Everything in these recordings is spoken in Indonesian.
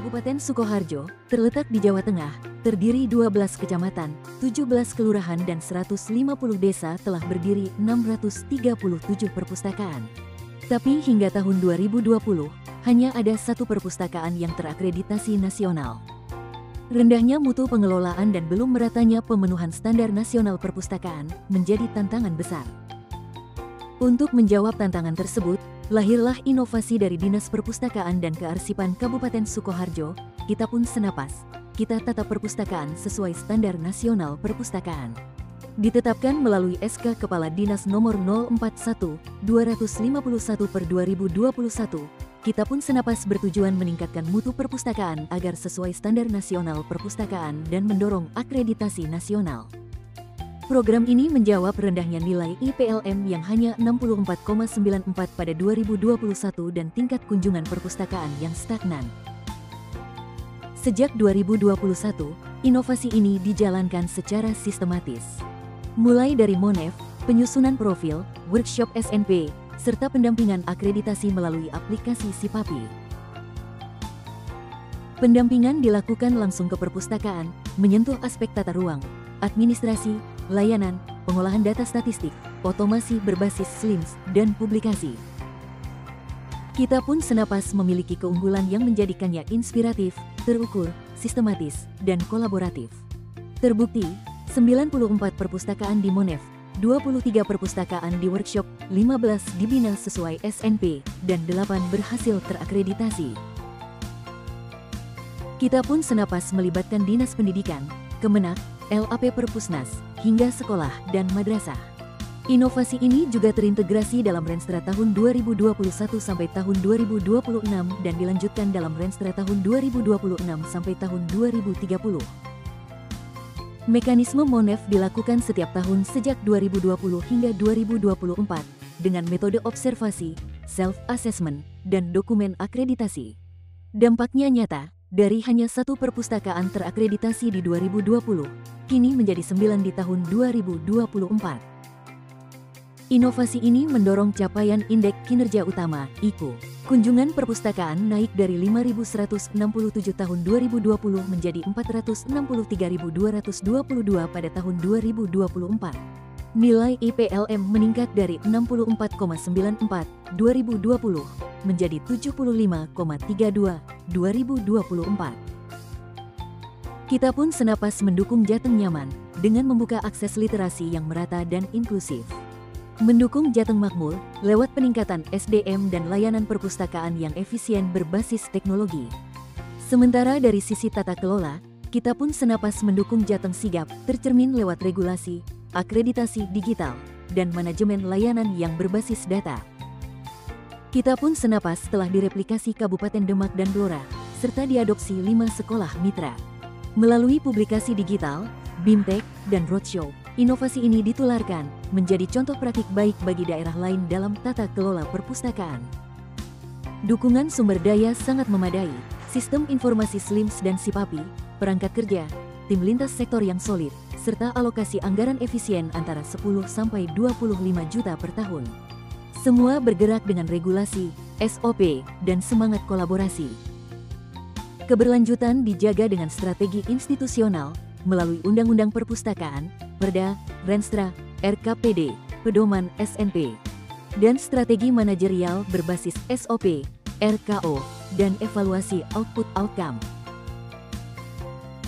Kabupaten Sukoharjo, terletak di Jawa Tengah, terdiri 12 kecamatan, 17 kelurahan dan 150 desa telah berdiri 637 perpustakaan. Tapi hingga tahun 2020, hanya ada satu perpustakaan yang terakreditasi nasional. Rendahnya mutu pengelolaan dan belum meratanya pemenuhan standar nasional perpustakaan menjadi tantangan besar. Untuk menjawab tantangan tersebut, lahirlah inovasi dari Dinas Perpustakaan dan Kearsipan Kabupaten Sukoharjo, Kita Pun Senapas, Kita Tata Perpustakaan sesuai standar nasional perpustakaan. Ditetapkan melalui SK Kepala Dinas Nomor 041/251/2021, Kita Pun Senapas bertujuan meningkatkan mutu perpustakaan agar sesuai standar nasional perpustakaan dan mendorong akreditasi nasional. Program ini menjawab rendahnya nilai IPLM yang hanya 64,94 pada 2021 dan tingkat kunjungan perpustakaan yang stagnan. Sejak 2021, inovasi ini dijalankan secara sistematis. Mulai dari Monef, penyusunan profil, workshop SNP, serta pendampingan akreditasi melalui aplikasi Sipapi. Pendampingan dilakukan langsung ke perpustakaan, menyentuh aspek tata ruang, administrasi, layanan, pengolahan data statistik, otomasi berbasis SLIMS, dan publikasi. Kita Pun Senapas memiliki keunggulan yang menjadikannya inspiratif, terukur, sistematis, dan kolaboratif. Terbukti, 94 perpustakaan di Monef, 23 perpustakaan di workshop, 15 dibina sesuai SNP, dan 8 berhasil terakreditasi. Kita Pun Senapas melibatkan Dinas Pendidikan, Kemenak, LAP Perpusnas, hingga sekolah dan madrasah. Inovasi ini juga terintegrasi dalam Renstra tahun 2021 sampai tahun 2026 dan dilanjutkan dalam Renstra tahun 2026 sampai tahun 2030. Mekanisme Monef dilakukan setiap tahun sejak 2020 hingga 2024 dengan metode observasi, self-assessment, dan dokumen akreditasi. Dampaknya nyata. Dari hanya satu perpustakaan terakreditasi di 2020, kini menjadi 9 di tahun 2024. Inovasi ini mendorong capaian Indeks Kinerja Utama (IKU). Kunjungan perpustakaan naik dari 5.167 tahun 2020 menjadi 463.222 pada tahun 2024. Nilai IPLM meningkat dari 64,94 2020 menjadi 75,32 2024. Kita Pun Senapas mendukung Jateng Nyaman dengan membuka akses literasi yang merata dan inklusif. Mendukung Jateng Makmur lewat peningkatan SDM dan layanan perpustakaan yang efisien berbasis teknologi. Sementara dari sisi tata kelola, Kita Pun Senapas mendukung Jateng Sigap tercermin lewat regulasi, akreditasi digital, dan manajemen layanan yang berbasis data. Kita Pun Senapas telah direplikasi Kabupaten Demak dan Blora, serta diadopsi 5 sekolah mitra. Melalui publikasi digital, BIMTEK, dan roadshow, inovasi ini ditularkan menjadi contoh praktik baik bagi daerah lain dalam tata kelola perpustakaan. Dukungan sumber daya sangat memadai, sistem informasi SLIMS dan Sipapi, perangkat kerja, tim lintas sektor yang solid, serta alokasi anggaran efisien antara 10 sampai 25 juta per tahun. Semua bergerak dengan regulasi, SOP, dan semangat kolaborasi. Keberlanjutan dijaga dengan strategi institusional melalui Undang-Undang Perpustakaan, Perda, Renstra, RKPD, Pedoman SNP, dan strategi manajerial berbasis SOP, RKO, dan evaluasi output outcome.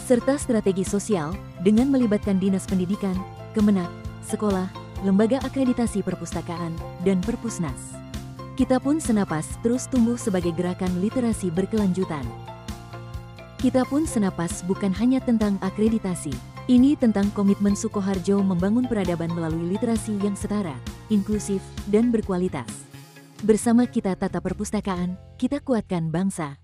Serta strategi sosial dengan melibatkan Dinas Pendidikan, Kemenak, sekolah, lembaga akreditasi perpustakaan, dan Perpusnas. Kita Pun Senapas terus tumbuh sebagai gerakan literasi berkelanjutan. Kita Pun Senapas bukan hanya tentang akreditasi. Ini tentang komitmen Sukoharjo membangun peradaban melalui literasi yang setara, inklusif, dan berkualitas. Bersama Kita Tata Perpustakaan, kita kuatkan bangsa.